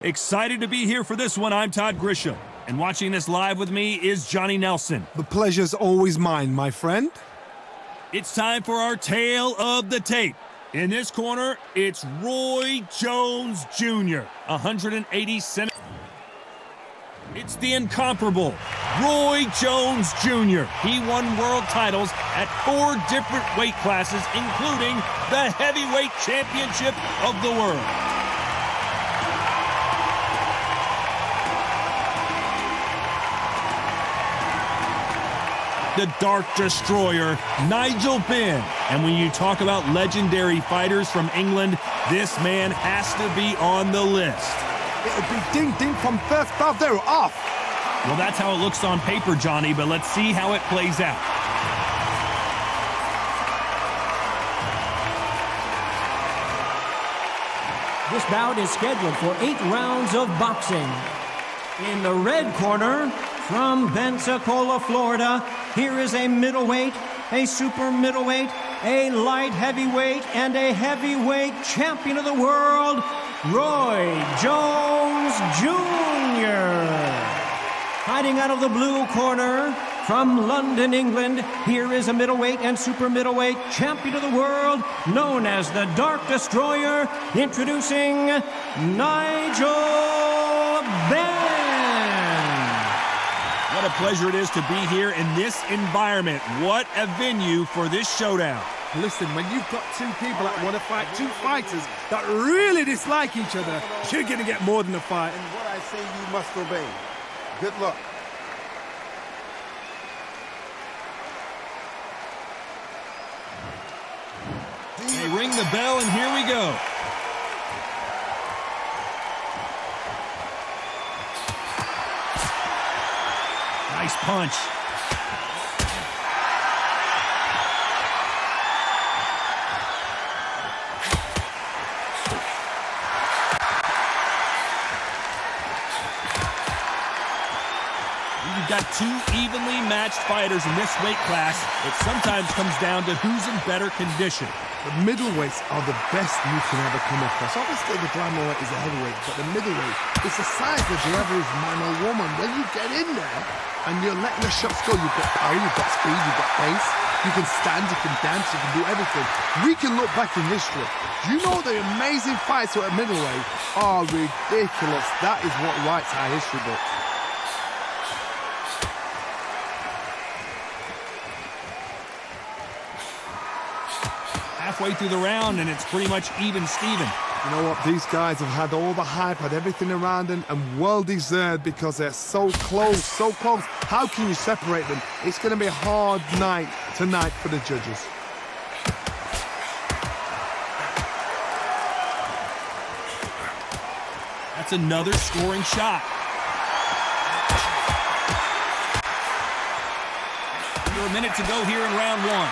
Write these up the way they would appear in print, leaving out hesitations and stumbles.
Excited to be here for this one. I'm Todd Grisham, and watching this live with me is Johnny Nelson. The pleasure's always mine, my friend. It's time for our tale of the tape. In this corner, it's Roy Jones Jr., 180 centimeters. It's the incomparable Roy Jones Jr. He won world titles at 4 different weight classes, including the heavyweight championship of the world. The Dark Destroyer, Nigel Benn. And when you talk about legendary fighters from England, this man has to be on the list. It'll be ding-ding from first bout. They're off. Well, that's how it looks on paper, Johnny, but let's see how it plays out. This bout is scheduled for 8 rounds of boxing. In the red corner, from Pensacola, Florida, here is a middleweight, a super middleweight, a light heavyweight, and a heavyweight champion of the world, Roy Jones Jr. Fighting out of the blue corner, from London, England, here is a middleweight and super middleweight champion of the world, known as the Dark Destroyer, introducing Nigel Benn. What a pleasure it is to be here in this environment. What a venue for this showdown. Listen, when you've got 2 people that want to fight, 2 fighters that really dislike each other, you're going to get more than a fight. And what I say you must obey. Good luck. They ring the bell, and here we go. Nice punch. You've got 2 evenly matched fighters in this weight class. It sometimes comes down to who's in better condition. The middleweights are the best you can ever come across. Obviously, the glamour is a heavyweight, but the middleweight, it's the size of whoever is man or woman. When you get in there and you're letting the shots go, you've got power, you've got speed, you've got pace, you can stand, you can dance, you can do everything. We can look back in history. You know the amazing fights at middleweight are ridiculous. That is what writes our history books. Halfway through the round, and it's pretty much even Steven. You know what? These guys have had all the hype, had everything around them, and well-deserved because they're so close, so close. How can you separate them? It's going to be a hard night tonight for the judges. That's another scoring shot. Under a minute to go here in round 1.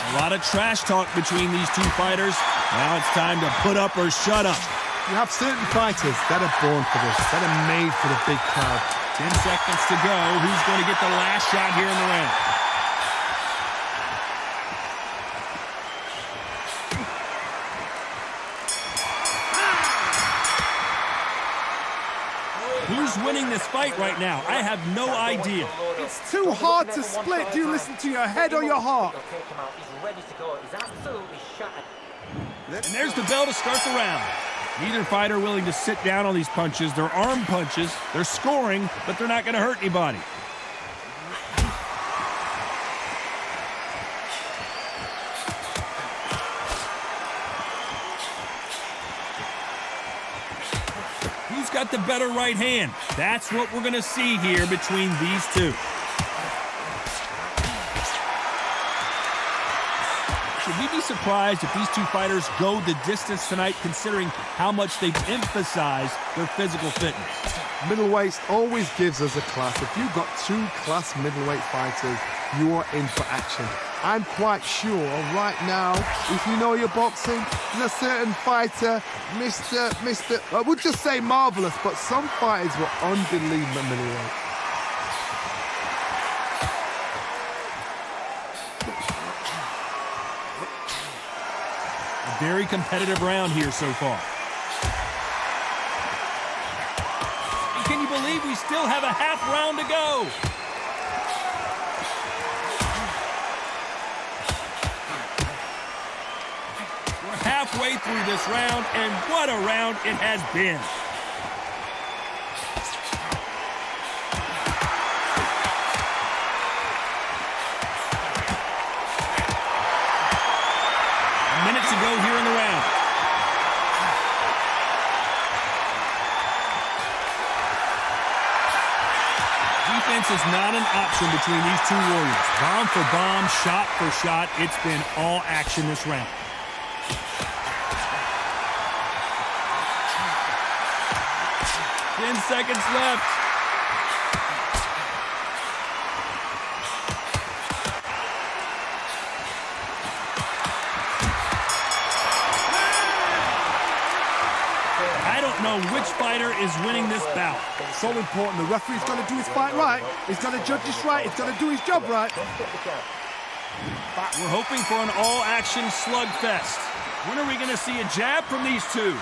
A lot of trash talk between these 2 fighters. Now it's time to put up or shut up. You have certain fighters that are born for this, that are made for the big crowd. 10 seconds to go. Who's going to get the last shot here in the round? Who's winning this fight right now? I have no idea. It's too hard to split. Do you listen to your head or your heart? And there's the bell to start the round. Neither fighter willing to sit down on these punches. They're arm punches. They're scoring, but they're not going to hurt anybody. Who's got the better right hand? That's what we're going to see here between these 2. Should we be surprised if these 2 fighters go the distance tonight, considering how much they've emphasized their physical fitness? Middleweights always gives us a class. If you've got 2 class middleweight fighters, you are in for action. I'm quite sure right now, if you know your boxing, there's a certain fighter, I would just say marvelous, but some fighters were unbelievable middleweight. Very competitive round here so far. And can you believe we still have a half round to go? We're halfway through this round, and what a round it has been. Minutes to go here in the round. Defense is not an option between these two warriors. Bomb for bomb, shot for shot, it's been all action this round. Ten seconds left. I don't know which fighter is winning this bout. So important. The referee's got to do his fight right. He's got to judge this right. He's got to do his job right. We're hoping for an all-action slugfest. When are we going to see a jab from these two?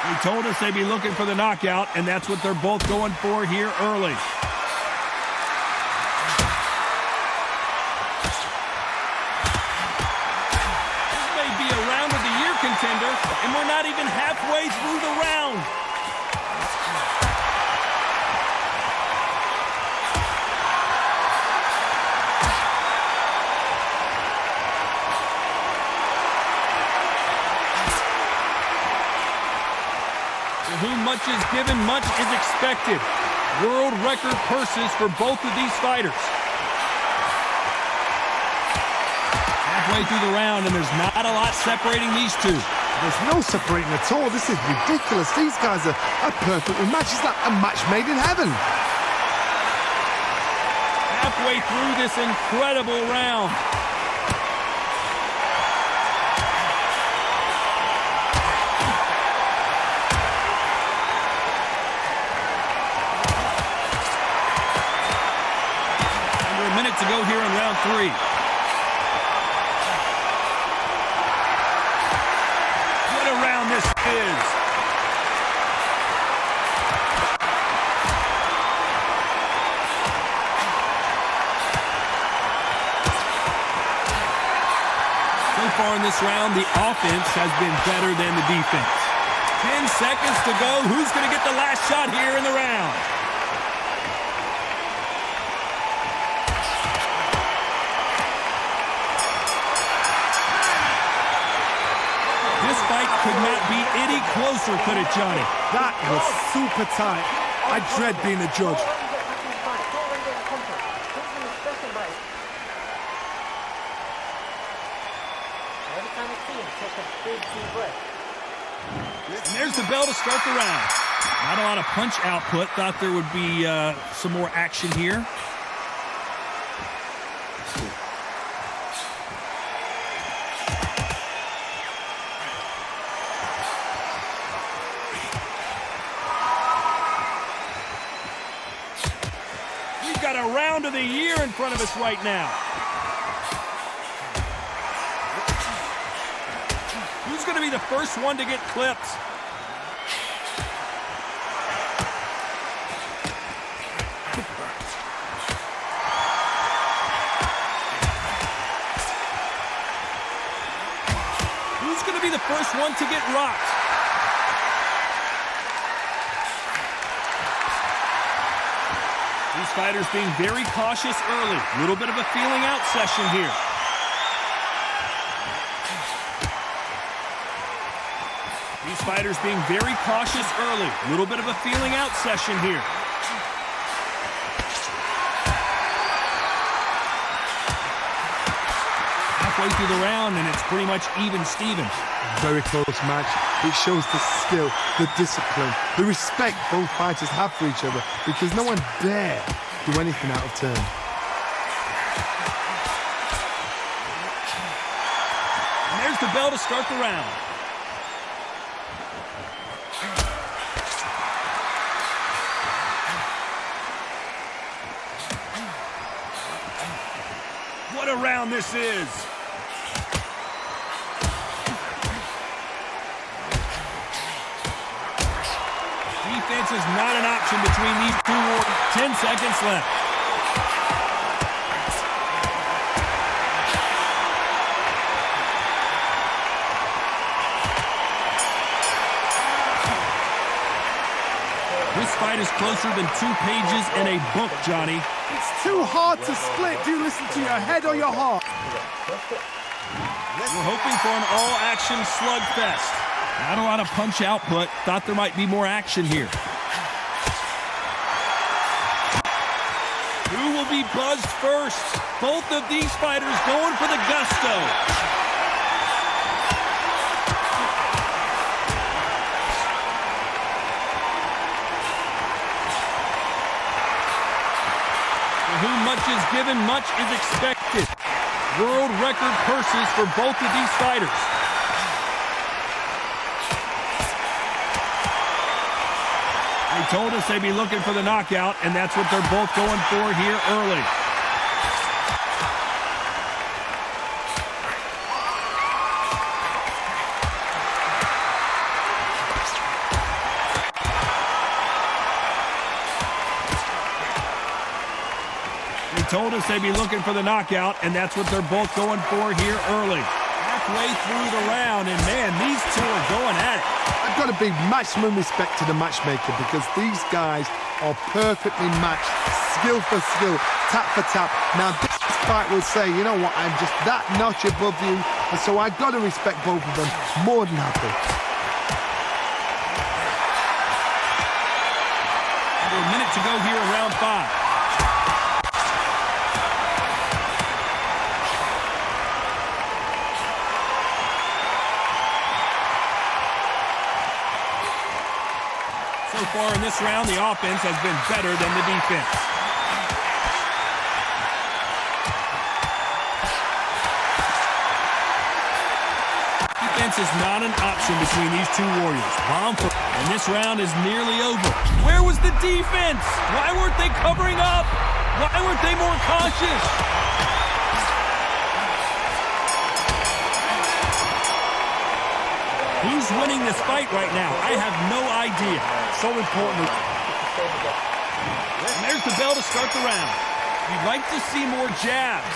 They told us they'd be looking for the knockout, and that's what they're both going for here early. This may be a round of the year contender, and we're not even halfway through the round. To whom much is given, much is expected. World record purses for both of these fighters. Halfway through the round, and there's not a lot separating these two. There's no separating at all. This is ridiculous. These guys are perfectly matched. It's like a match made in heaven. Halfway through this incredible round. To go here in round three. What a round this is. So far in this round, the offense has been better than the defense. 10 seconds to go. Who's going to get the last shot here in the round? This fight could not be any closer, could it, Johnny? That was super tight. I dread being a judge. And there's the bell to start the round. Not a lot of punch output. Thought there would be some more action here. We've got a round of the year in front of us right now. Who's going to be the first one to get clipped? Who's going to be the first one to get rocked? These fighters being very cautious early. A little bit of a feeling out session here. These fighters being very cautious early. A little bit of a feeling out session here. Halfway through the round, and it's pretty much even Steven. Very close match. It shows the skill, the discipline, the respect both fighters have for each other, because no one dare do anything out of turn. And there's the bell to start the round. What a round this is. Defense is not an option between these two warriors. 10 seconds left. This fight is closer than 2 pages in a book, Johnny. It's too hard to split. Do you listen to your head or your heart? We're hoping for an all-action slugfest. Not a lot of punch output. Thought there might be more action here. Who will be buzzed first? Both of these fighters going for the gusto. For whom much is given, much is expected. World record purses for both of these fighters. They told us they'd be looking for the knockout, and that's what they're both going for here early. They told us they'd be looking for the knockout, and that's what they're both going for here early. Halfway through the round, and man, these two are going at it. I've got a big maximum respect to the matchmaker because these guys are perfectly matched, skill for skill, tap for tap. Now this fight will say, you know what, I'm just that notch above you, and so I've got to respect both of them more than happy. Under a minute to go here in round 5. So far in this round, the offense has been better than the defense. Defense is not an option between these two warriors. And this round is nearly over. Where was the defense? Why weren't they covering up? Why weren't they more cautious? Who's winning this fight right now? I have no idea. So important. And there's the bell to start the round. We'd like to see more jabs.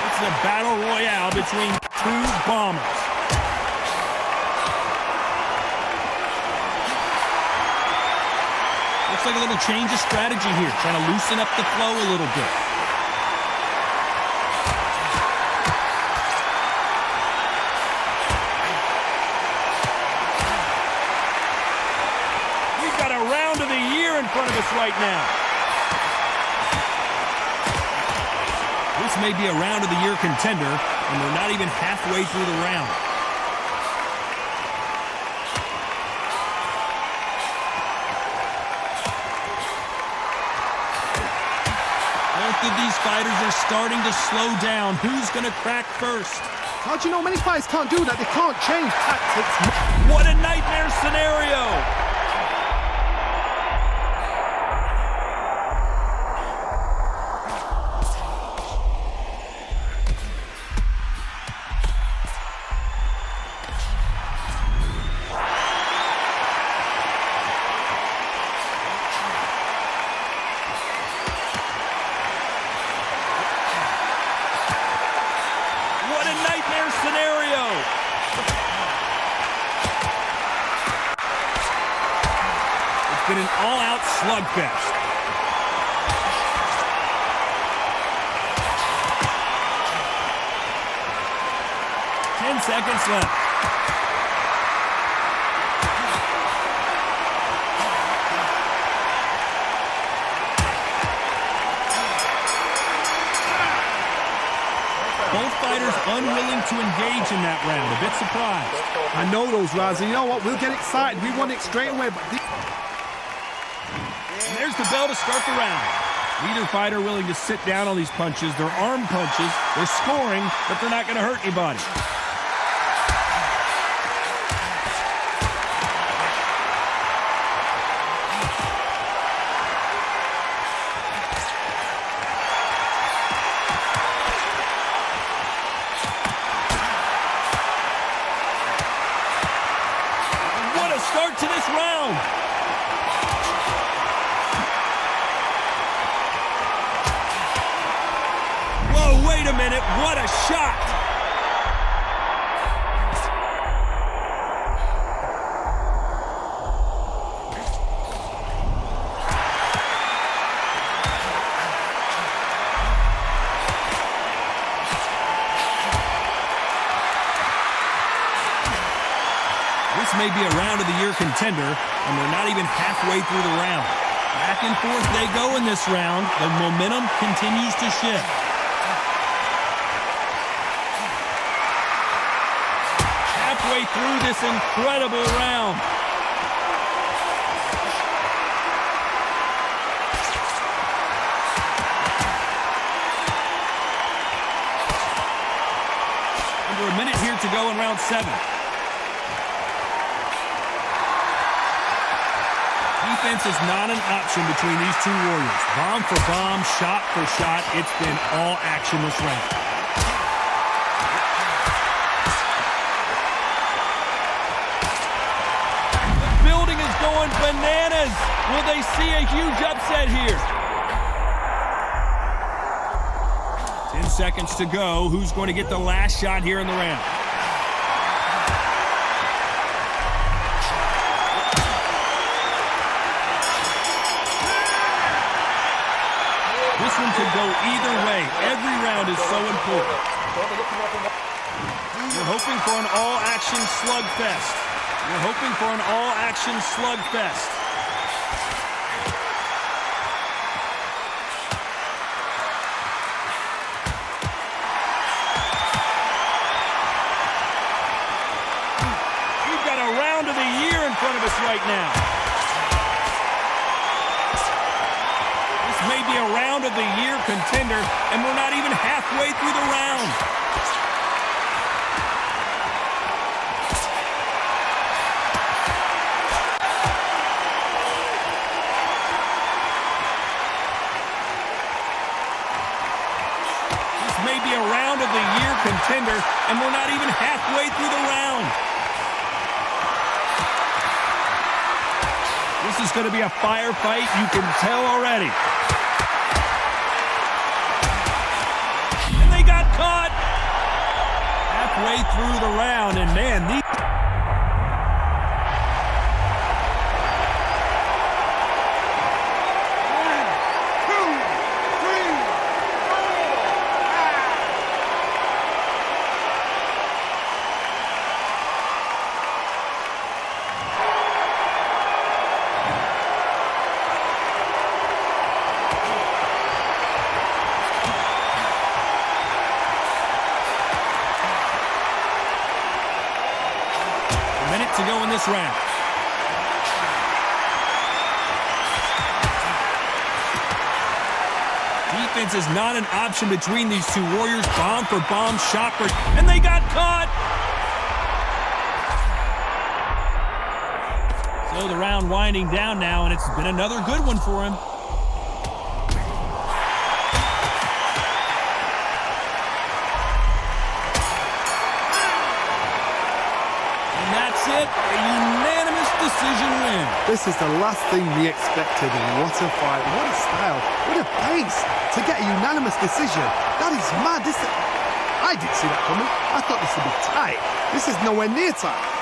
This is a battle royale between two bombers. Looks like a little change of strategy here, trying to loosen up the flow a little bit. We've got a round of the year in front of us right now. This may be a round of the year contender, and we're not even halfway through the round. Both of these fighters are starting to slow down. Who's going to crack first? How'd you know many fighters can't do that? They can't change tactics. What a nightmare scenario! Been an all-out slugfest. Ten seconds left. Both fighters unwilling to engage in that round. A bit surprised. I know those rounds, and you know what? We'll get excited. We want it straight away, but... And there's the bell to start the round. Neither fighter willing to sit down on these punches. They're arm punches. They're scoring, but they're not going to hurt anybody. What a start to this round! Wait a minute, what a shot! This may be a round of the year contender, and we're not even halfway through the round. Back and forth they go in this round. The momentum continues to shift. Halfway through this incredible round. Under a minute here to go in round 7. Defense is not an option between these two warriors. Bomb for bomb, shot for shot, it's been all action this round. Going bananas. Will they see a huge upset here? 10 seconds to go. Who's going to get the last shot here in the round? This one could go either way. Every round is so important. We're hoping for an all-action slugfest. We're hoping for an all-action slugfest. We've got a round of the year in front of us right now. This may be a round of the year contender, and we're not even halfway through the round. May be a round of the year contender, and we're not even halfway through the round. This is going to be a firefight, you can tell already. And they got caught halfway through the round, and man, these... to go in this round. Defense is not an option between these two warriors. Bomb for bomb, shot for... And they got caught! So the round winding down now, and it's been another good one for him. It, a unanimous decision win. This is the last thing we expected. What a fight, what a style, what a pace to get a unanimous decision. That is mad. I didn't see that coming. I thought this would be tight. This is nowhere near tight.